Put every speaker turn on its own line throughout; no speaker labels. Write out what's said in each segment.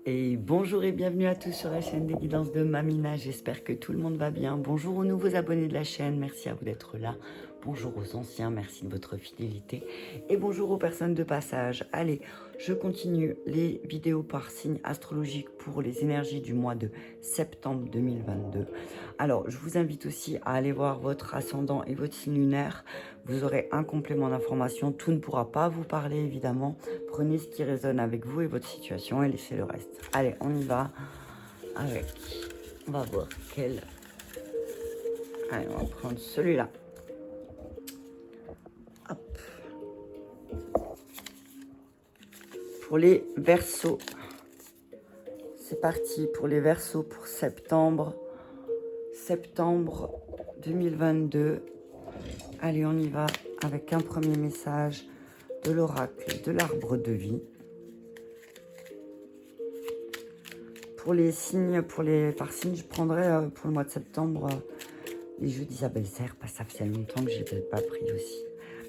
Et bonjour et bienvenue à tous sur la chaîne des guidances de Mamina, j'espère que tout le monde va bien. Bonjour aux nouveaux abonnés de la chaîne, merci à vous d'être là. Bonjour aux anciens, merci de votre fidélité. Et bonjour aux personnes de passage. Allez, je continue les vidéos par signe astrologique pour les énergies du mois de septembre 2022. Alors, je vous invite aussi à aller voir votre ascendant et votre signe lunaire. Vous aurez un complément d'information, tout ne pourra pas vous parler évidemment. Prenez ce qui résonne avec vous et votre situation et laissez le reste. Allez, on y va avec, on va voir quel, allez, on va prendre celui-là. Hop. Pour les Verseaux, c'est parti pour les Verseaux pour septembre 2022. Allez, on y va avec un premier message de l'oracle de l'arbre de vie. Pour les signes, par signes, je prendrai pour le mois de septembre les jeux d'Isabelle Serre, parce que ça fait longtemps que je n'ai pas pris aussi.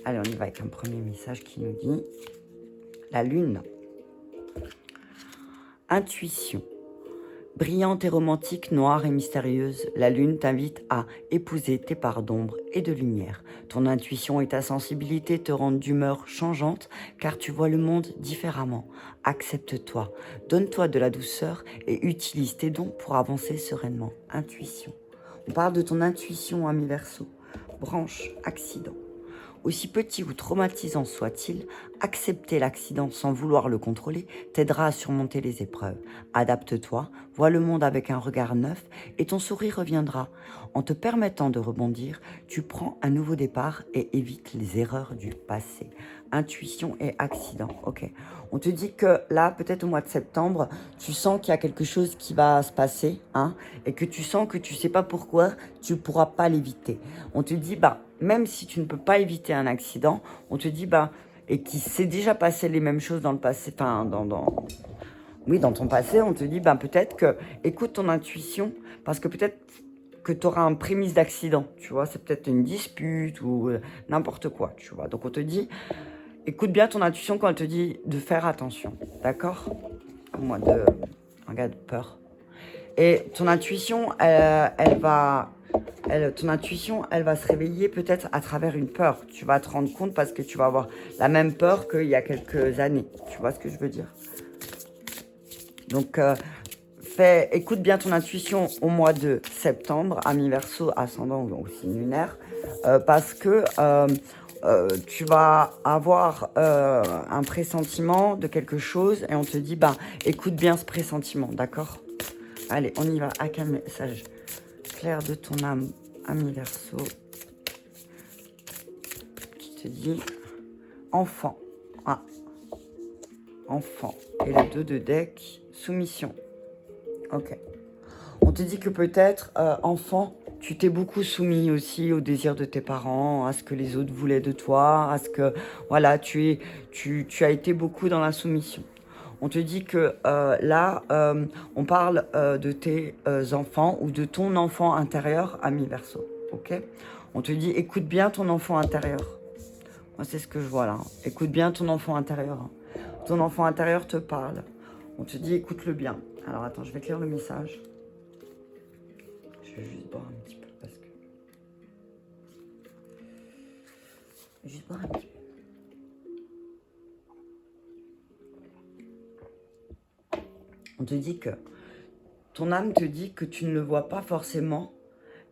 Allez, on y va avec un premier message qui nous dit la lune. Intuition. Brillante et romantique, noire et mystérieuse, la lune t'invite à épouser tes parts d'ombre et de lumière. Ton intuition et ta sensibilité te rendent d'humeur changeante car tu vois le monde différemment. Accepte-toi, donne-toi de la douceur et utilise tes dons pour avancer sereinement. Intuition. On parle de ton intuition, ami Verseau. Branche, accident. Aussi petit ou traumatisant soit-il, accepter l'accident sans vouloir le contrôler t'aidera à surmonter les épreuves. Adapte-toi, vois le monde avec un regard neuf et ton sourire reviendra. En te permettant de rebondir, tu prends un nouveau départ et évites les erreurs du passé. Intuition et accident, ok. On te dit que là, peut-être au mois de septembre, tu sens qu'il y a quelque chose qui va se passer, hein, et que tu sens que tu sais pas pourquoi, tu ne pourras pas l'éviter. On te dit, même si tu ne peux pas éviter un accident, on te dit, et qui s'est déjà passé les mêmes choses dans le passé, enfin, dans ton passé, on te dit, peut-être que, écoute ton intuition, parce que peut-être que tu auras un prémisse d'accident, tu vois, c'est peut-être une dispute ou n'importe quoi, tu vois. Donc on te dit, écoute bien ton intuition quand elle te dit de faire attention, d'accord? Moi, un gars de peur. Et ton intuition, ton intuition, elle va se réveiller peut-être à travers une peur. Tu vas te rendre compte parce que tu vas avoir la même peur qu'il y a quelques années. Tu vois ce que je veux dire? Donc, écoute bien ton intuition au mois de septembre, ami Verseau, ascendant ou signe lunaire, parce que tu vas avoir un pressentiment de quelque chose et on te dit, écoute bien ce pressentiment, d'accord? Allez, on y va avec un message clair de ton âme, ami Verseau, qui te dit enfant. Ah, enfant. Et le 2 de deck, soumission. Ok. On te dit que peut-être, enfant, tu t'es beaucoup soumis aussi au désir de tes parents, à ce que les autres voulaient de toi, à ce que, voilà, tu as été beaucoup dans la soumission. On te dit que là, on parle de tes enfants ou de ton enfant intérieur, ami Verseau, ok? On te dit, écoute bien ton enfant intérieur. Moi, c'est ce que je vois là. Écoute bien ton enfant intérieur. Ton enfant intérieur te parle. On te dit, écoute-le bien. Alors, attends, je vais te lire le message. Je vais juste boire un petit peu parce que... Juste boire un petit peu. On te dit que ton âme te dit que tu ne le vois pas forcément,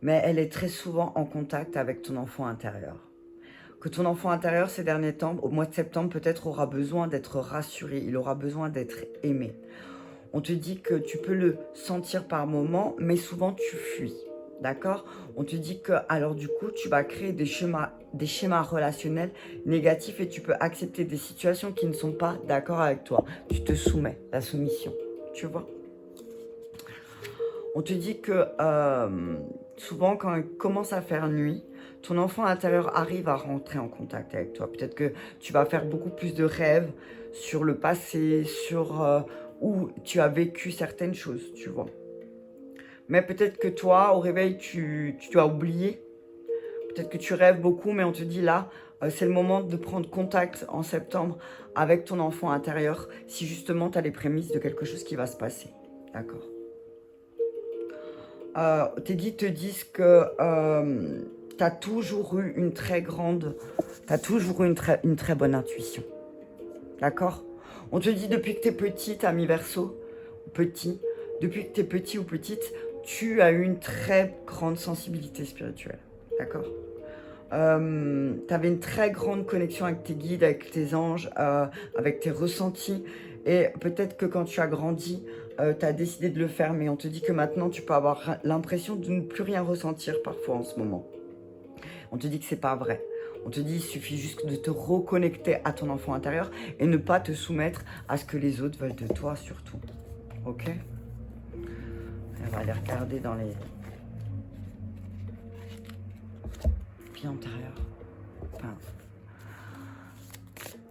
mais elle est très souvent en contact avec ton enfant intérieur. Que ton enfant intérieur, ces derniers temps, au mois de septembre, peut-être aura besoin d'être rassuré, il aura besoin d'être aimé. On te dit que tu peux le sentir par moments, mais souvent tu fuis. D'accord? On te dit que, alors du coup, tu vas créer des schémas relationnels négatifs et tu peux accepter des situations qui ne sont pas d'accord avec toi. Tu te soumets, la soumission. Tu vois? On te dit que souvent, quand il commence à faire nuit, ton enfant intérieur arrive à rentrer en contact avec toi. Peut-être que tu vas faire beaucoup plus de rêves sur le passé, sur où tu as vécu certaines choses, tu vois. Mais peut-être que toi, au réveil, tu dois oublier. Peut-être que tu rêves beaucoup, mais on te dit là, c'est le moment de prendre contact en septembre avec ton enfant intérieur si justement tu as les prémices de quelque chose qui va se passer. D'accord. Tes guides te disent que tu as toujours eu une très grande... Tu as toujours eu une très bonne intuition. D'accord? On te dit depuis que tu es petite, ami Verseau, petit, depuis que tu es petit ou petite, tu as eu une très grande sensibilité spirituelle. D'accord? Tu avais une très grande connexion avec tes guides, avec tes anges, avec tes ressentis. Et peut-être que quand tu as grandi, tu as décidé de le faire, mais on te dit que maintenant, tu peux avoir l'impression de ne plus rien ressentir parfois en ce moment. On te dit que c'est pas vrai. On te dit qu'il suffit juste de te reconnecter à ton enfant intérieur et ne pas te soumettre à ce que les autres veulent de toi surtout. Ok? On va aller regarder dans les vies antérieures. Enfin,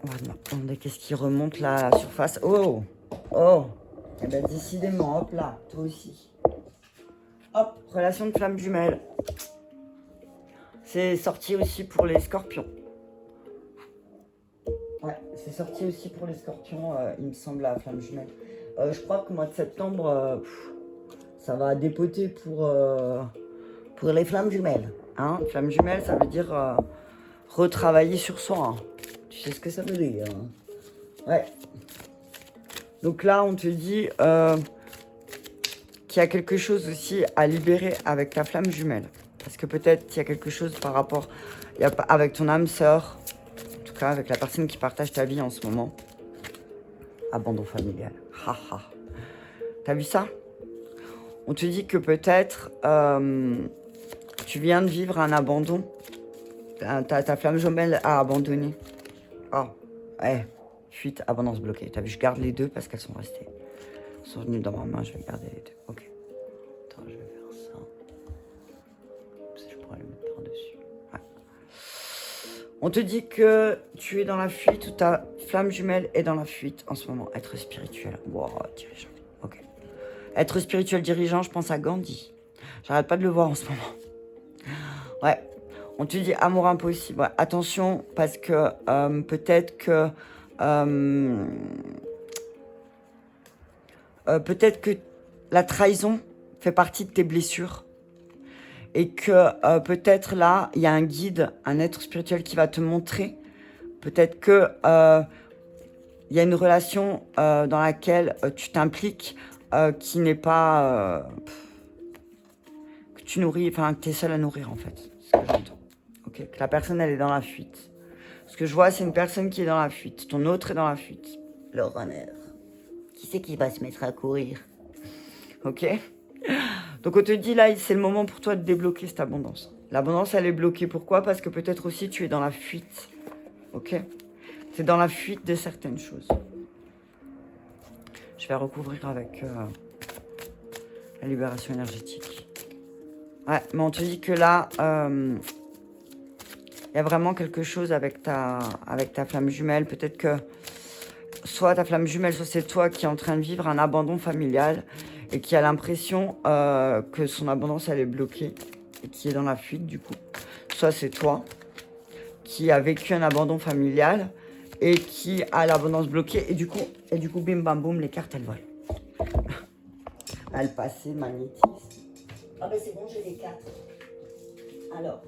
on va demander qu'est-ce qui remonte là à la surface. Oh! Oh! Eh bien décidément, hop là, toi aussi. Hop, relation de flamme jumelle. C'est sorti aussi pour les scorpions. Ouais, c'est sorti aussi pour les scorpions, il me semble, la flamme jumelle. Je crois que le mois de septembre, ça va dépoter pour les flammes jumelles. Hein, flamme jumelle, ça veut dire retravailler sur soi. Hein. Tu sais ce que ça veut dire. Hein. Ouais. Donc là, on te dit qu'il y a quelque chose aussi à libérer avec ta flamme jumelle. Parce que peut-être qu'il y a quelque chose par rapport avec ton âme sœur, en tout cas avec la personne qui partage ta vie en ce moment. Abandon familial. Haha. T'as vu ça? On te dit que peut-être tu viens de vivre un abandon. Ta flamme jumelle a abandonné. Oh, ouais. Fuite, abondance bloquée. T'as vu, je garde les deux parce qu'elles sont restées. Elles sont venues dans ma main, je vais garder les deux. Ok. Attends, je vais faire ça. Je pourrais le mettre par-dessus. Ouais. On te dit que tu es dans la fuite ou ta flamme jumelle est dans la fuite en ce moment. Être spirituel. Wow, dirigeant. Ok. Être spirituel dirigeant, je pense à Gandhi. J'arrête pas de le voir en ce moment. Ouais. On te dit amour impossible. Ouais. Attention, parce que peut-être que peut-être que la trahison fait partie de tes blessures et que peut-être là, il y a un guide, un être spirituel qui va te montrer. Peut-être que il y a une relation dans laquelle tu t'impliques qui n'est pas... que tu nourris, enfin que tu es seul à nourrir en fait. C'est ce que j'entends. Okay, que la personne, elle est dans la fuite. Ce que je vois, c'est une personne qui est dans la fuite. Ton autre est dans la fuite. Le runner. Qui c'est qui va se mettre à courir? Ok? Donc on te dit là, c'est le moment pour toi de débloquer cette abondance. L'abondance, elle est bloquée. Pourquoi? Parce que peut-être aussi tu es dans la fuite. Ok? C'est dans la fuite de certaines choses. Je vais recouvrir avec la libération énergétique. Ouais, mais on te dit que là... il y a vraiment quelque chose avec ta flamme jumelle. Peut-être que soit ta flamme jumelle, soit c'est toi qui es en train de vivre un abandon familial et qui a l'impression que son abondance, elle est bloquée et qui est dans la fuite du coup. Soit c'est toi qui a vécu un abandon familial et qui a l'abondance bloquée et du coup, bim bam boum, les cartes, elles volent. Le passé, magnétisme. Ah ben c'est bon, j'ai les cartes. Alors...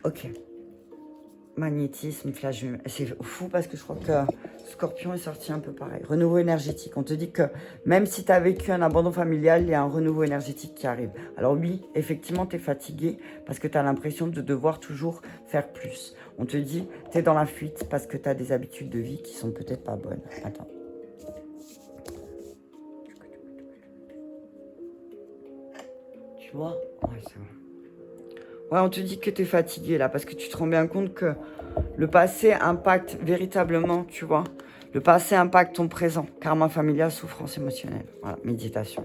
Ok. Magnétisme, flash. C'est fou parce que je crois que Scorpion est sorti un peu pareil. Renouveau énergétique. On te dit que même si tu as vécu un abandon familial, il y a un renouveau énergétique qui arrive. Alors oui, effectivement, tu es fatigué parce que tu as l'impression de devoir toujours faire plus. On te dit, tu es dans la fuite parce que tu as des habitudes de vie qui sont peut-être pas bonnes. Attends. Tu vois? Ouais, c'est bon. Ouais, on te dit que tu es fatigué là, parce que tu te rends bien compte que le passé impacte véritablement, tu vois. Le passé impacte ton présent. Karma familial, souffrance émotionnelle. Voilà, méditation.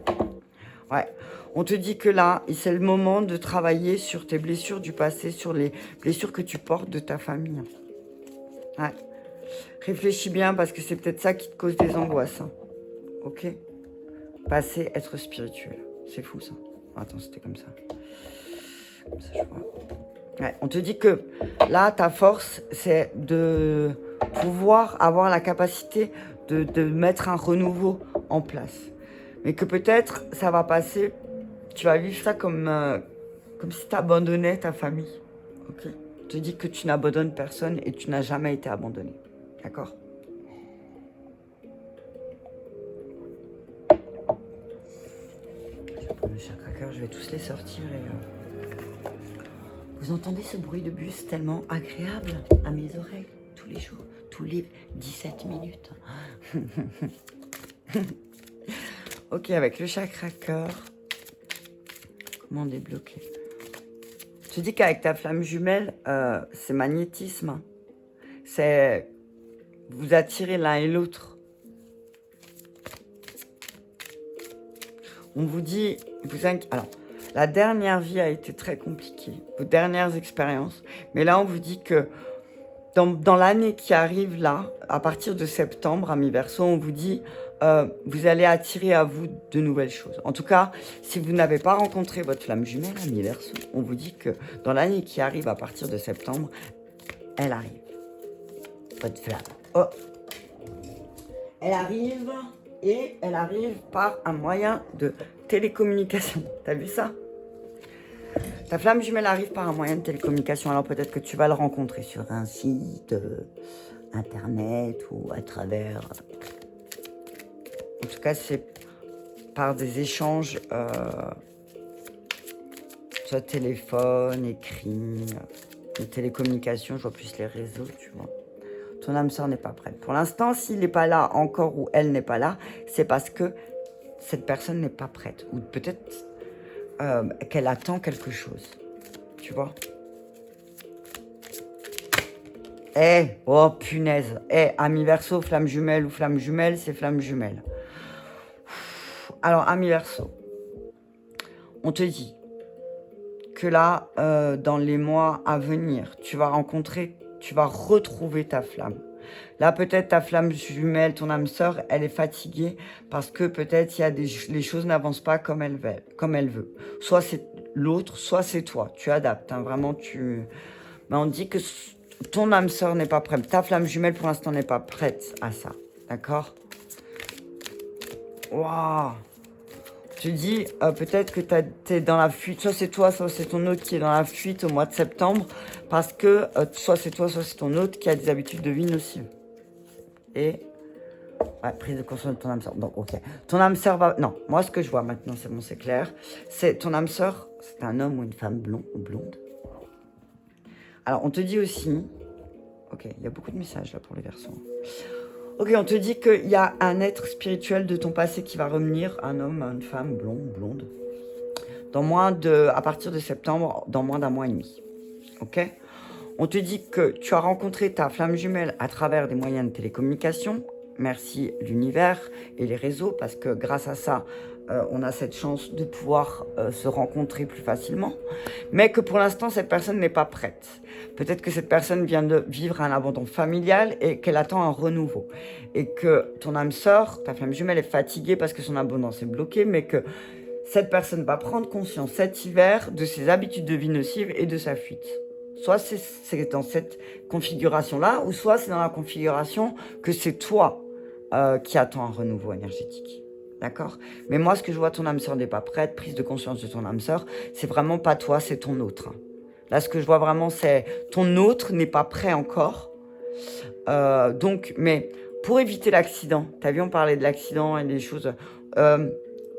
Ouais, on te dit que là, c'est le moment de travailler sur tes blessures du passé, sur les blessures que tu portes de ta famille. Ouais. Réfléchis bien, parce que c'est peut-être ça qui te cause des angoisses. Hein. Ok? Passé, être spirituel. C'est fou ça. Attends, c'était comme ça. Comme ça, je vois. Ouais, on te dit que là, ta force, c'est de pouvoir avoir la capacité de mettre un renouveau en place. Mais que peut-être, ça va passer, tu vas vivre ça comme si tu abandonnais ta famille. Ok. On te dit que tu n'abandonnes personne et tu n'as jamais été abandonné. D'accord? Je vais prendre le chakra cœur, je vais tous les sortir et... Vous entendez ce bruit de bus tellement agréable à mes oreilles tous les jours, tous les 17 minutes. Ok, avec le chakra cœur, comment débloquer? Je te dis qu'avec ta flamme jumelle, c'est magnétisme. C'est vous attirez l'un et l'autre. On vous dit, alors, la dernière vie a été très compliquée, vos dernières expériences, mais là on vous dit que dans l'année qui arrive là, à partir de septembre, ami Verseau, on vous dit vous allez attirer à vous de nouvelles choses. En tout cas, si vous n'avez pas rencontré votre flamme jumelle, ami Verseau, on vous dit que dans l'année qui arrive à partir de septembre, elle arrive. Votre flamme. Oh. Elle arrive et elle arrive par un moyen de télécommunication. T'as vu ça? Ta flamme jumelle arrive par un moyen de télécommunication, alors peut-être que tu vas le rencontrer sur un site, internet ou à travers... En tout cas, c'est par des échanges, soit téléphone, écrit, télécommunication, je vois plus les réseaux, tu vois. Ton âme sœur n'est pas prête. Pour l'instant, s'il n'est pas là encore ou elle n'est pas là, c'est parce que cette personne n'est pas prête. Ou peut-être qu'elle attend quelque chose. Tu vois? Oh punaise. Ami Verseau, flamme jumelle ou flamme jumelle, c'est flamme jumelle. Alors, ami Verseau, on te dit que là, dans les mois à venir, tu vas retrouver ta flamme. Là, peut-être ta flamme jumelle, ton âme sœur, elle est fatiguée parce que peut-être les choses n'avancent pas comme elle veut. Soit c'est l'autre, soit c'est toi. Tu adaptes, hein, vraiment, Mais on dit que ton âme sœur n'est pas prête. Ta flamme jumelle, pour l'instant, n'est pas prête à ça. D'accord? Waouh! Tu dis, peut-être que t'es dans la fuite. Soit c'est toi, soit c'est ton autre qui est dans la fuite au mois de septembre. Parce que soit c'est toi, soit c'est ton autre qui a des habitudes de vie nocives. Et ouais, prise de conscience de ton âme sœur. Donc, ok. Ton âme sœur va... Non, moi, ce que je vois maintenant, c'est bon, c'est clair. C'est ton âme sœur, c'est un homme ou une femme blonde. Alors, on te dit aussi... Ok, il y a beaucoup de messages, là, pour les garçons. Ok, on te dit qu'il y a un être spirituel de ton passé qui va revenir. Un homme, une femme, blonde. À partir de septembre, dans moins d'un mois et demi. Ok? On te dit que tu as rencontré ta flamme jumelle à travers des moyens de télécommunication. Merci l'univers et les réseaux, parce que grâce à ça, on a cette chance de pouvoir se rencontrer plus facilement. Mais que pour l'instant, cette personne n'est pas prête. Peut-être que cette personne vient de vivre un abandon familial et qu'elle attend un renouveau. Et que ton âme sœur, ta flamme jumelle, est fatiguée parce que son abondance est bloquée, mais que cette personne va prendre conscience cet hiver de ses habitudes de vie nocives et de sa fuite. Soit c'est dans cette configuration-là, ou soit c'est dans la configuration que c'est toi qui attends un renouveau énergétique. D'accord? Mais moi, ce que je vois, ton âme sœur n'est pas prête, prise de conscience de ton âme sœur, c'est vraiment pas toi, c'est ton autre. Là, ce que je vois vraiment, c'est ton autre n'est pas prêt encore. Donc, mais pour éviter l'accident, t'as vu, on parlait de l'accident et des choses,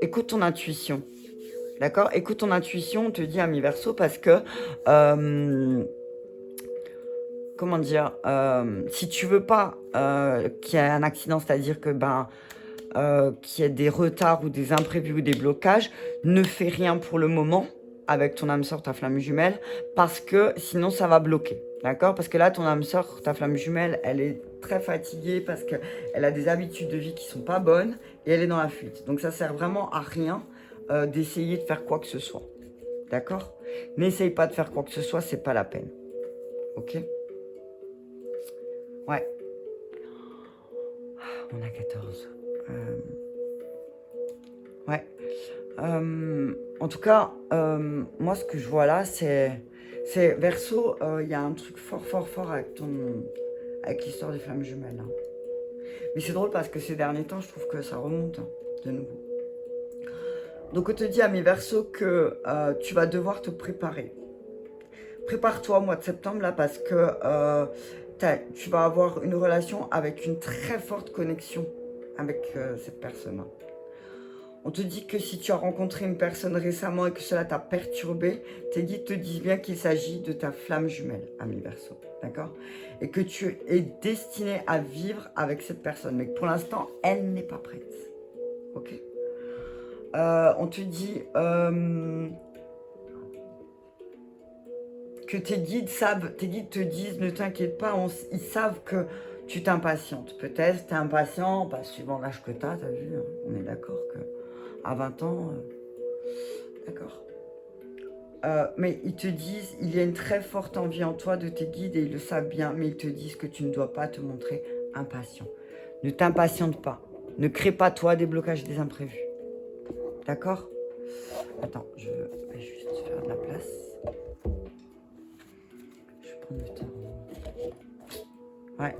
écoute ton intuition. D'accord? Écoute ton intuition, on te dit ami Verseau, parce que comment dire, si tu veux pas qu'il y ait un accident, c'est-à-dire que qu'il y ait des retards ou des imprévus ou des blocages, ne fais rien pour le moment avec ton âme sœur, ta flamme jumelle, parce que sinon ça va bloquer. D'accord? Parce que là, ton âme sœur, ta flamme jumelle, elle est très fatiguée parce qu'elle a des habitudes de vie qui sont pas bonnes et elle est dans la fuite. Donc ça sert vraiment à rien d'essayer de faire quoi que ce soit. D'accord? N'essaye pas de faire quoi que ce soit, c'est pas la peine. Ok? Ouais. On a 14. Ouais. En tout cas, moi, ce que je vois là, c'est C'est Verseau, il y a un truc fort, fort, fort avec l'histoire des flammes jumelles. Hein. Mais c'est drôle parce que ces derniers temps, je trouve que ça remonte hein, de nouveau. Donc on te dit à mes Verseaux que tu vas devoir te préparer. Prépare-toi au mois de septembre là parce que tu vas avoir une relation avec une très forte connexion avec cette personne. On te dit que si tu as rencontré une personne récemment et que cela t'a perturbé, tes guides te disent bien qu'il s'agit de ta flamme jumelle, ami Verseau, d'accord? Et que tu es destiné à vivre avec cette personne, mais que pour l'instant, elle n'est pas prête, ok? On te dit que tes guides te disent, ne t'inquiète pas, ils savent que tu t'impatientes. Peut-être tu es impatient, bah, suivant l'âge que tu as vu, hein, on est d'accord que à 20 ans, d'accord. Mais ils te disent, il y a une très forte envie en toi de tes guides et ils le savent bien, mais ils te disent que tu ne dois pas te montrer impatient. Ne t'impatiente pas. Ne crée pas toi des blocages, des imprévus. D'accord? Attends, je vais juste faire de la place. Je vais prendre le temps. Ouais.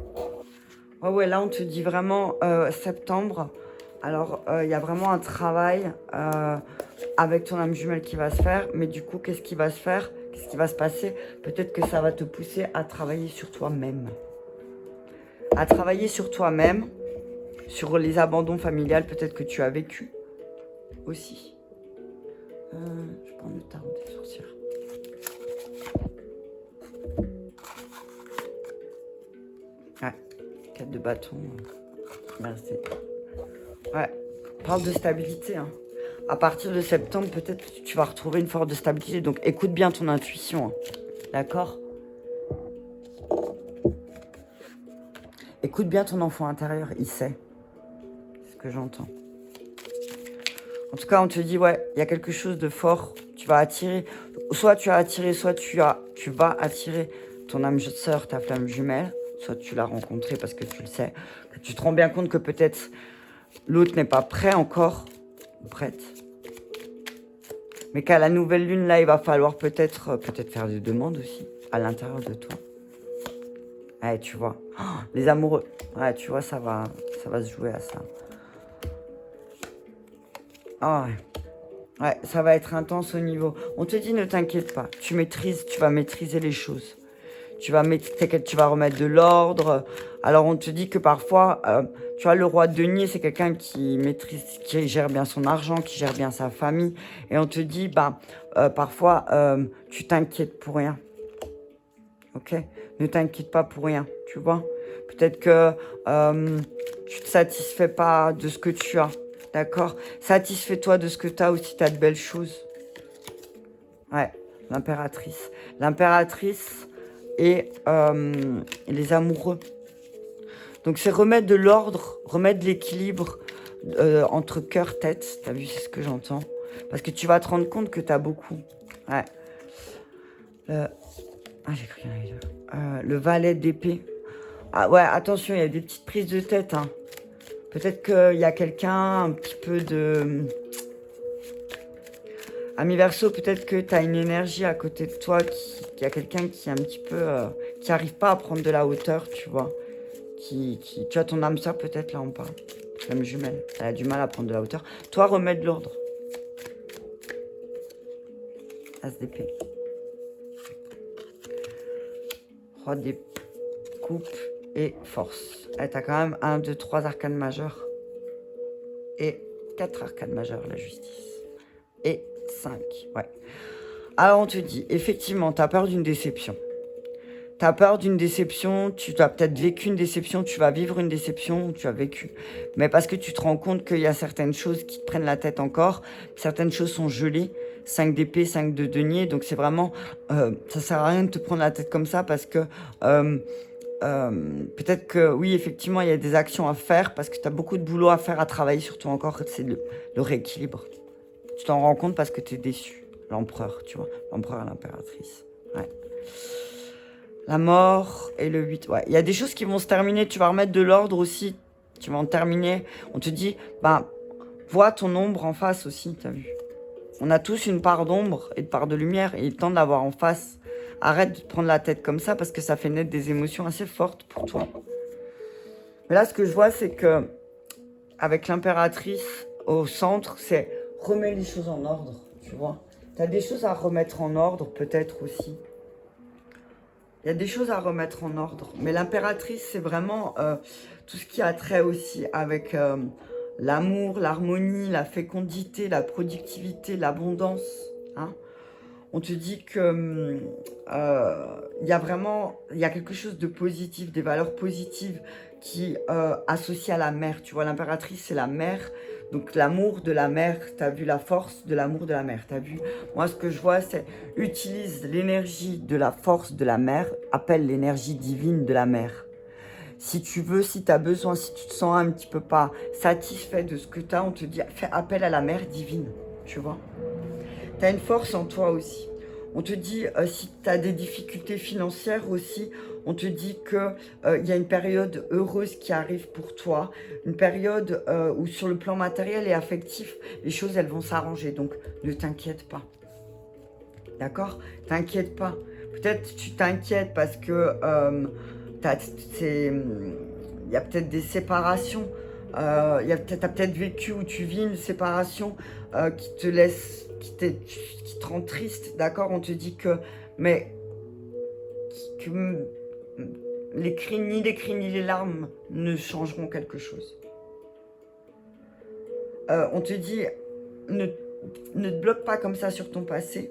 Ouais, là on te dit vraiment septembre. Alors, il y a vraiment un travail avec ton âme jumelle qui va se faire. Mais du coup, qu'est-ce qui va se faire? Qu'est-ce qui va se passer? Peut-être que ça va te pousser à travailler sur toi-même. À travailler sur toi-même, sur les abandons familiales peut-être que tu as vécu aussi. Je prends le tarot des sorcières. Ouais, 4 de bâton. Merci. Ouais, parle de stabilité. Hein. À partir de septembre, peut-être que tu vas retrouver une forme de stabilité. Donc, écoute bien ton intuition. Hein. D'accord? Écoute bien ton enfant intérieur. Il sait. C'est ce que j'entends. En tout cas, on te dit, ouais, il y a quelque chose de fort. Tu vas attirer. Soit tu as attiré, soit tu vas attirer ton âme sœur, ta flamme jumelle. Soit tu l'as rencontrée parce que tu le sais. Que tu te rends bien compte que peut-être l'autre n'est pas prêt encore. Prête. Mais qu'à la nouvelle lune, là, il va falloir peut-être faire des demandes aussi. À l'intérieur de toi. Ouais, tu vois. Oh, les amoureux. Ouais, tu vois, ça va se jouer à ça. Ah ouais. Ouais, ça va être intense au niveau. On te dit, ne t'inquiète pas. Tu vas maîtriser les choses. Tu vas remettre de l'ordre. Alors, on te dit que parfois, tu vois, le roi de denier, c'est quelqu'un qui gère bien son argent, qui gère bien sa famille. Et on te dit, parfois, tu t'inquiètes pour rien. Ok? Ne t'inquiète pas pour rien, tu vois? Peut-être que tu te satisfais pas de ce que tu as. D'accord? Satisfais-toi de ce que tu as aussi, tu as de belles choses. Ouais, l'impératrice. L'impératrice et les amoureux. Donc c'est remettre de l'ordre, remettre de l'équilibre entre cœur, tête. T'as vu, c'est ce que j'entends. Parce que tu vas te rendre compte que tu as beaucoup. Ouais. J'ai cru qu'il y en avait deux. Le valet d'épée. Ah ouais, attention, il y a des petites prises de tête. Hein. Peut-être qu'il y a quelqu'un un petit peu de... Ami Verseau, peut-être que tu as une énergie à côté de toi, qu'il y a quelqu'un qui est un petit peu... qui n'arrive pas à prendre de la hauteur, tu vois. Tu as ton âme sœur, peut-être, là on parle. L'âme jumelle, elle a du mal à prendre de la hauteur. Toi, remets de l'ordre. As d'épée. Roi des coupes et force. Tu as quand même 1, 2, 3 arcanes majeures. Et 4 arcanes majeures, la justice. Et 5, ouais. Alors on te dit, effectivement, tu as peur d'une déception. Tu as peur d'une déception, tu as peut-être vécu une déception, tu vas vivre une déception, tu as vécu. Mais parce que tu te rends compte qu'il y a certaines choses qui te prennent la tête encore, certaines choses sont gelées, 5 d'épée, 5 de denier, donc c'est vraiment, ça sert à rien de te prendre la tête comme ça parce que peut-être que oui, effectivement, il y a des actions à faire parce que tu as beaucoup de boulot à faire, à travailler, surtout encore, c'est le rééquilibre. Tu t'en rends compte parce que tu es déçu. L'empereur, tu vois, l'empereur et l'impératrice. Ouais. La mort et le 8. Ouais, il y a des choses qui vont se terminer. Tu vas remettre de l'ordre aussi. Tu vas en terminer. On te dit, vois ton ombre en face aussi, t'as vu. On a tous une part d'ombre et de part de lumière et il est temps de l'avoir en face. arrête de te prendre la tête comme ça parce que ça fait naître des émotions assez fortes pour toi. Mais là, ce que je vois, c'est que avec l'impératrice au centre, c'est remets les choses en ordre, tu vois. Tu as des choses à remettre en ordre, peut-être aussi. Il y a des choses à remettre en ordre. Mais l'impératrice, c'est vraiment tout ce qui a trait aussi avec l'amour, l'harmonie, la fécondité, la productivité, l'abondance. Hein. On te dit que il y a vraiment, il y a quelque chose de positif, des valeurs positives qui associées à la mère. Tu vois, l'impératrice, c'est la mère. Donc l'amour de la mère, tu as vu la force de l'amour de la mère, tu as vu. Moi, ce que je vois, c'est utilise l'énergie de la force de la mère, appelle l'énergie divine de la mère. Si tu veux, si tu as besoin, si tu te sens un petit peu pas satisfait de ce que tu as, on te dit, fais appel à la mère divine, tu vois. Tu as une force en toi aussi. On te dit, si tu as des difficultés financières aussi, on te dit qu'il y a une période heureuse qui arrive pour toi, une période où sur le plan matériel et affectif, les choses, elles vont s'arranger. Donc, ne t'inquiète pas. D'accord? T'inquiète pas. Peut-être tu t'inquiètes parce que il y a peut-être des séparations. T'as peut-être vécu ou tu vis une séparation qui te laisse, qui te rend triste, d'accord? On te dit que, mais que les cris, ni les cris ni les larmes ne changeront quelque chose. On te dit, ne te bloque pas comme ça sur ton passé,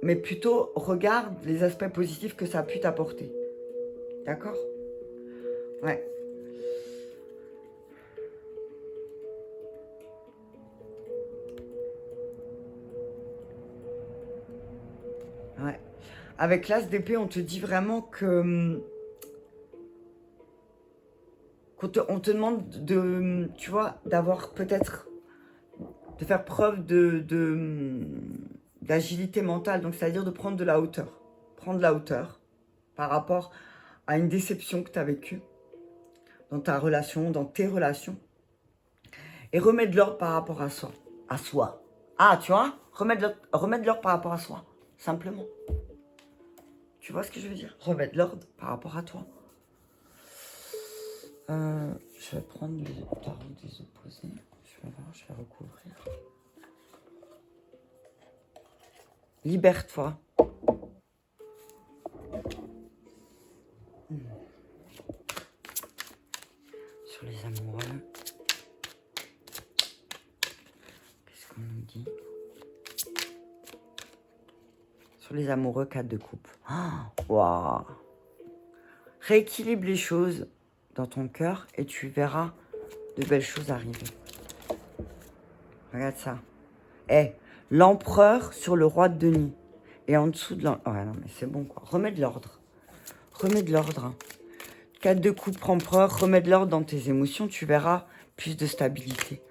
mais plutôt regarde les aspects positifs que ça a pu t'apporter. D'accord? Ouais. Ouais. Avec l'as d'épée, on te dit vraiment que on te demande de, tu vois, d'avoir peut-être, de faire preuve d'agilité mentale, donc c'est-à-dire de prendre de la hauteur. Prendre de la hauteur par rapport à une déception que tu as vécue dans ta relation, dans tes relations, et remettre de l'ordre par rapport à soi. À soi. Ah, tu vois, remettre de l'ordre par rapport à soi, simplement. Tu vois ce que je veux dire? Remettre de l'ordre par rapport à toi. Je vais prendre les tarots des opposés. Je vais voir, je vais recouvrir. Libère-toi. Sur les amoureux. Qu'est-ce qu'on nous dit? Sur les amoureux, 4 de coupe. Waouh! Rééquilibre les choses dans ton cœur et tu verras de belles choses arriver. Regarde ça. L'empereur sur le roi de denier. Et en dessous de l'empereur. Ouais, non, mais c'est bon, quoi. Remets de l'ordre. Remets de l'ordre. 4 de coupe, empereur. Remets de l'ordre dans tes émotions. Tu verras plus de stabilité.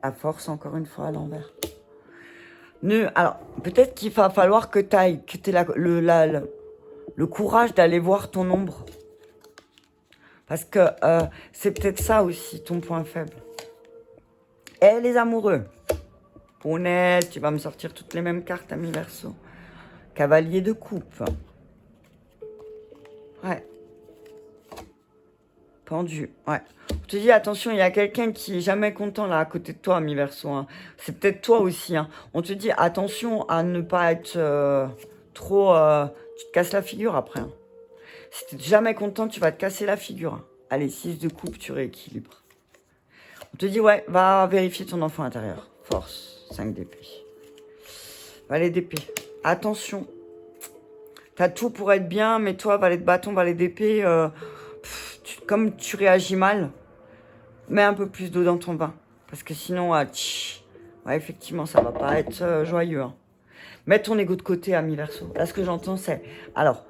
La force, encore une fois, à l'envers. Alors, peut-être qu'il va falloir que tu ailles, que tu aies le courage d'aller voir ton ombre. Parce que c'est peut-être ça aussi, ton point faible. Les amoureux. Punaise, tu vas me sortir toutes les mêmes cartes, ami Verseau. Cavalier de coupe. Ouais. Pendu, ouais. On te dit, attention, il y a quelqu'un qui est jamais content là à côté de toi, ami Verseau. Hein. C'est peut-être toi aussi. Hein. On te dit, attention à ne pas être trop... tu te casses la figure après. Hein. Si tu n'es jamais content, tu vas te casser la figure. Hein. Allez, 6 de coupe, tu rééquilibres. On te dit, ouais, va vérifier ton enfant intérieur. Force, 5 d'épée. Valet d'épée. Attention. T'as tout pour être bien, mais toi, valet de bâton, valet d'épée, comme tu réagis mal, mets un peu plus d'eau dans ton bain. Parce que sinon, ouais, effectivement, ça va pas être joyeux. Hein. Mets ton ego de côté, ami Verseau. Là, ce que j'entends, c'est... Alors,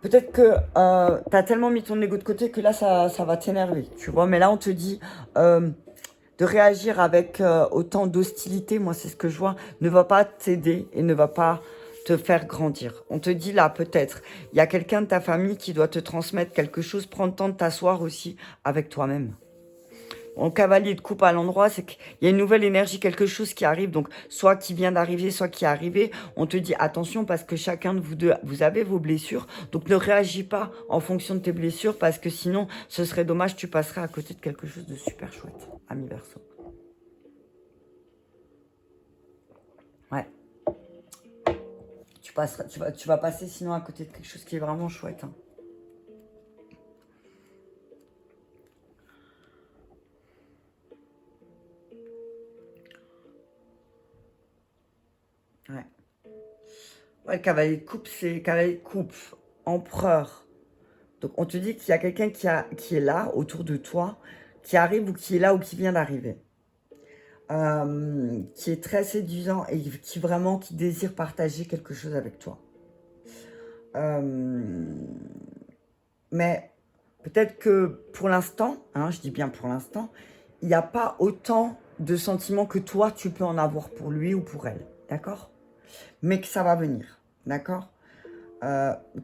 peut-être que t'as tellement mis ton ego de côté que là, ça va t'énerver, tu vois. Mais là, on te dit de réagir avec autant d'hostilité. Moi, c'est ce que je vois. Ne va pas t'aider et ne va pas te faire grandir. On te dit là, peut-être, il y a quelqu'un de ta famille qui doit te transmettre quelque chose. Prends le temps de t'asseoir aussi avec toi-même. En cavalier de coupe à l'endroit, c'est qu'il y a une nouvelle énergie, quelque chose qui arrive. Donc, soit qui vient d'arriver, soit qui est arrivé. On te dit attention parce que chacun de vous deux, vous avez vos blessures. Donc, ne réagis pas en fonction de tes blessures parce que sinon, ce serait dommage, tu passerais à côté de quelque chose de super chouette, ami Verseau. Ouais. Tu vas passer sinon à côté de quelque chose qui est vraiment chouette. Hein. Ouais. Ouais, le cavalier de coupe, c'est cavalier de coupe, empereur. Donc, on te dit qu'il y a quelqu'un qui est là, autour de toi, qui arrive ou qui est là ou qui vient d'arriver. Qui est très séduisant et qui désire partager quelque chose avec toi. Mais peut-être que pour l'instant, hein, je dis bien pour l'instant, il n'y a pas autant de sentiments que toi, tu peux en avoir pour lui ou pour elle. D'accord? Mais que ça va venir. D'accord?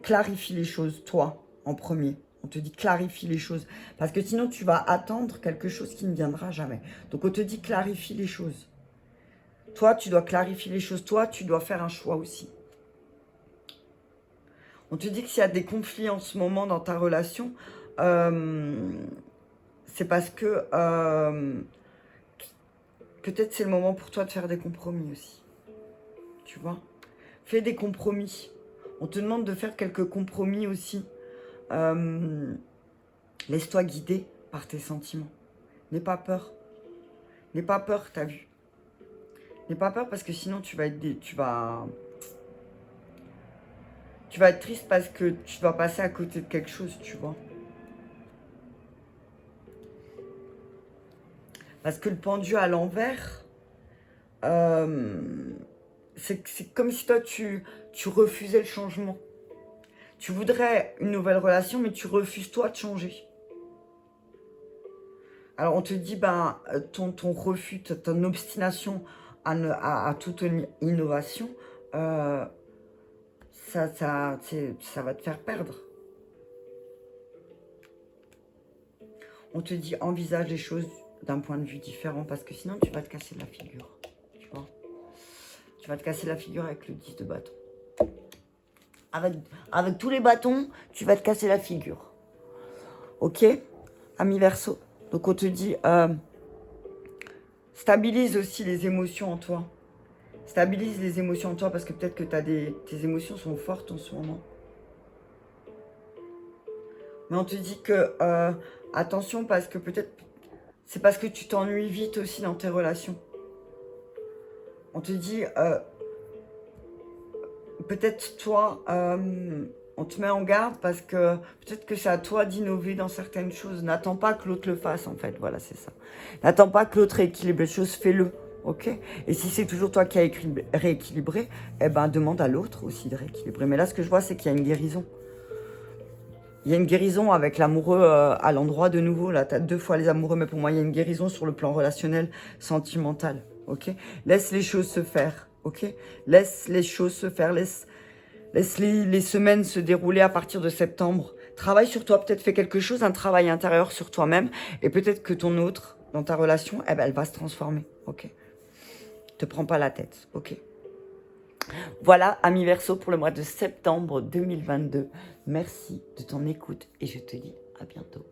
Clarifie les choses, toi, en premier. On te dit clarifie les choses. Parce que sinon, tu vas attendre quelque chose qui ne viendra jamais. Donc, on te dit clarifie les choses. Toi, tu dois clarifier les choses. Toi, tu dois faire un choix aussi. On te dit que s'il y a des conflits en ce moment dans ta relation, c'est parce que peut-être c'est le moment pour toi de faire des compromis aussi. Tu vois? Fais des compromis. On te demande de faire quelques compromis aussi. Laisse-toi guider par tes sentiments. N'aie pas peur. N'aie pas peur, t'as vu. N'aie pas peur parce que sinon tu vas être triste parce que tu vas passer à côté de quelque chose, tu vois. Parce que le pendu à l'envers, c'est comme si toi tu refusais le changement. Tu voudrais une nouvelle relation, mais tu refuses toi de changer. Alors on te dit, ben, ton refus, ton obstination à toute innovation, ça va te faire perdre. On te dit, envisage les choses d'un point de vue différent, parce que sinon tu vas te casser la figure. Tu vois? Tu vas te casser la figure avec le 10 de bâton. Avec tous les bâtons, tu vas te casser la figure. Ok, ami Verseau? Donc on te dit, stabilise aussi les émotions en toi. Stabilise les émotions en toi parce que peut-être que tes émotions sont fortes en ce moment. Mais on te dit que, attention parce que peut-être, c'est parce que tu t'ennuies vite aussi dans tes relations. On te dit, peut-être toi, on te met en garde parce que peut-être que c'est à toi d'innover dans certaines choses. N'attends pas que l'autre le fasse, en fait. Voilà, c'est ça. N'attends pas que l'autre rééquilibre les choses, fais-le. Ok? Et si c'est toujours toi qui as rééquilibré, eh ben, demande à l'autre aussi de rééquilibrer. Mais là, ce que je vois, c'est qu'il y a une guérison. Il y a une guérison avec l'amoureux à l'endroit de nouveau. Là, tu as 2 fois les amoureux, mais pour moi, il y a une guérison sur le plan relationnel, sentimental. Ok? Laisse les choses se faire. Ok? Laisse les choses se faire. Laisse les semaines se dérouler à partir de septembre. Travaille sur toi, peut-être fais quelque chose, un travail intérieur sur toi-même. Et peut-être que ton autre, dans ta relation, eh ben, elle va se transformer. Ok? Te prends pas la tête. Ok? Voilà, ami Verseau, pour le mois de septembre 2022. Merci de ton écoute et je te dis à bientôt.